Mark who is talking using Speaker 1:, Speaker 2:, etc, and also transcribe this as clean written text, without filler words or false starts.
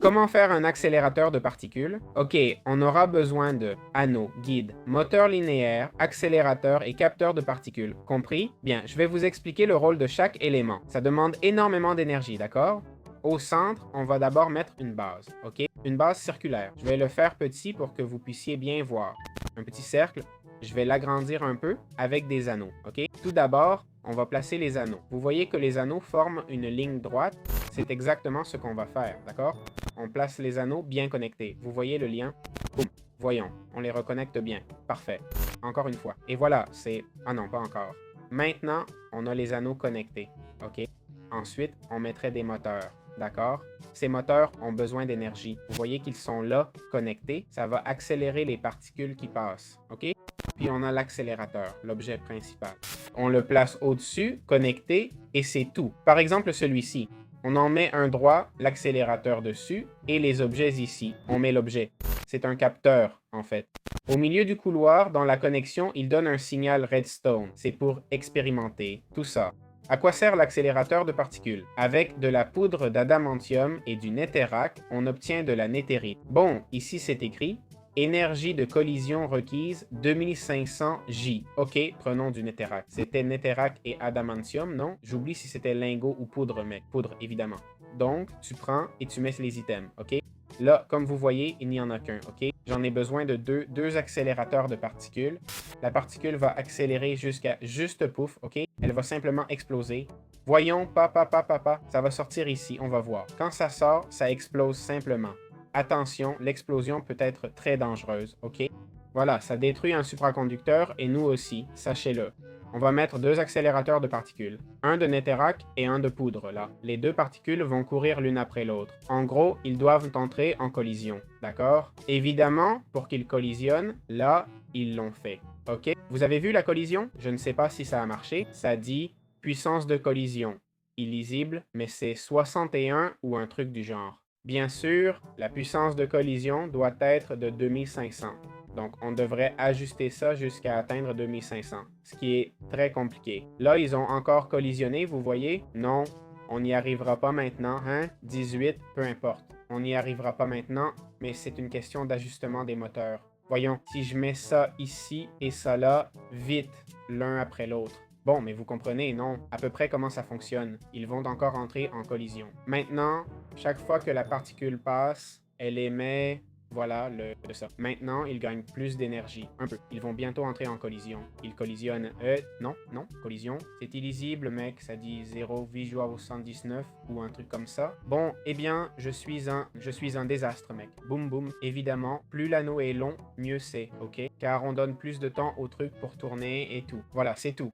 Speaker 1: Comment faire un accélérateur de particules? Ok, on aura besoin de anneau, guide, moteur linéaire, accélérateur et capteur de particules. Compris? Bien, je vais vous expliquer le rôle de chaque élément. Ça demande énormément d'énergie, d'accord? Au centre, on va d'abord mettre une base, ok? Une base circulaire. Je vais le faire petit pour que vous puissiez bien voir. Un petit cercle. Je vais l'agrandir un peu avec des anneaux, ok? Tout d'abord, on va placer les anneaux. Vous voyez que les anneaux forment une ligne droite. C'est exactement ce qu'on va faire, d'accord? On place les anneaux bien connectés. Vous voyez le lien? Boum. Voyons, on les reconnecte bien. Parfait. Encore une fois. Et voilà, c'est... Ah non, pas encore. Maintenant, on a les anneaux connectés, ok? Ensuite, on mettrait des moteurs, d'accord? Ces moteurs ont besoin d'énergie. Vous voyez qu'ils sont là, connectés. Ça va accélérer les particules qui passent, ok? Puis on a l'accélérateur, l'objet principal. On le place au-dessus, connecté, et c'est tout. Par exemple, celui-ci. On en met un droit, l'accélérateur dessus, et les objets ici. On met l'objet. C'est un capteur, en fait. Au milieu du couloir, dans la connexion, il donne un signal redstone. C'est pour expérimenter, tout ça. À quoi sert l'accélérateur de particules? Avec de la poudre d'adamantium et du netherrack, on obtient de la néthérite. Bon, ici c'est écrit énergie de collision requise 2500 J. Ok, prenons du netherrack. C'était netherrack et adamantium, non? J'oublie si c'était lingot ou poudre, mais poudre évidemment. Donc, tu prends et tu mets les items, ok? Là, comme vous voyez, il n'y en a qu'un, ok? J'en ai besoin de deux accélérateurs de particules. La particule va accélérer jusqu'à juste pouf, ok? Elle va simplement exploser. Voyons, papa, ça va sortir ici, on va voir. Quand ça sort, ça explose simplement. Attention, l'explosion peut être très dangereuse, ok? Voilà, ça détruit un supraconducteur et nous aussi, sachez-le. On va mettre deux accélérateurs de particules, un de netherrack et un de poudre, là. Les deux particules vont courir l'une après l'autre. En gros, ils doivent entrer en collision, d'accord? Évidemment, pour qu'ils collisionnent, là, ils l'ont fait, ok? Vous avez vu la collision? Je ne sais pas si ça a marché. Ça dit puissance de collision. Illisible, mais c'est 61 ou un truc du genre. Bien sûr, la puissance de collision doit être de 2500. Donc, on devrait ajuster ça jusqu'à atteindre 2500, ce qui est très compliqué. Là, ils ont encore collisionné, vous voyez? Non, on n'y arrivera pas maintenant, hein? 18, peu importe. On n'y arrivera pas maintenant, mais c'est une question d'ajustement des moteurs. Voyons, si je mets ça ici et ça là, vite, l'un après l'autre. Bon, mais vous comprenez, non? À peu près comment ça fonctionne. Ils vont encore entrer en collision. Maintenant, chaque fois que la particule passe, elle émet... Voilà, de ça. Maintenant, ils gagnent plus d'énergie. Un peu. Ils vont bientôt entrer en collision. Ils collisionnent... non, collision. C'est illisible, mec. Ça dit 0 visual 79 ou un truc comme ça. Bon, eh bien, je suis un désastre, mec. Boum, boum. Évidemment, plus l'anneau est long, mieux c'est, ok? Car on donne plus de temps au truc pour tourner et tout. Voilà, c'est tout.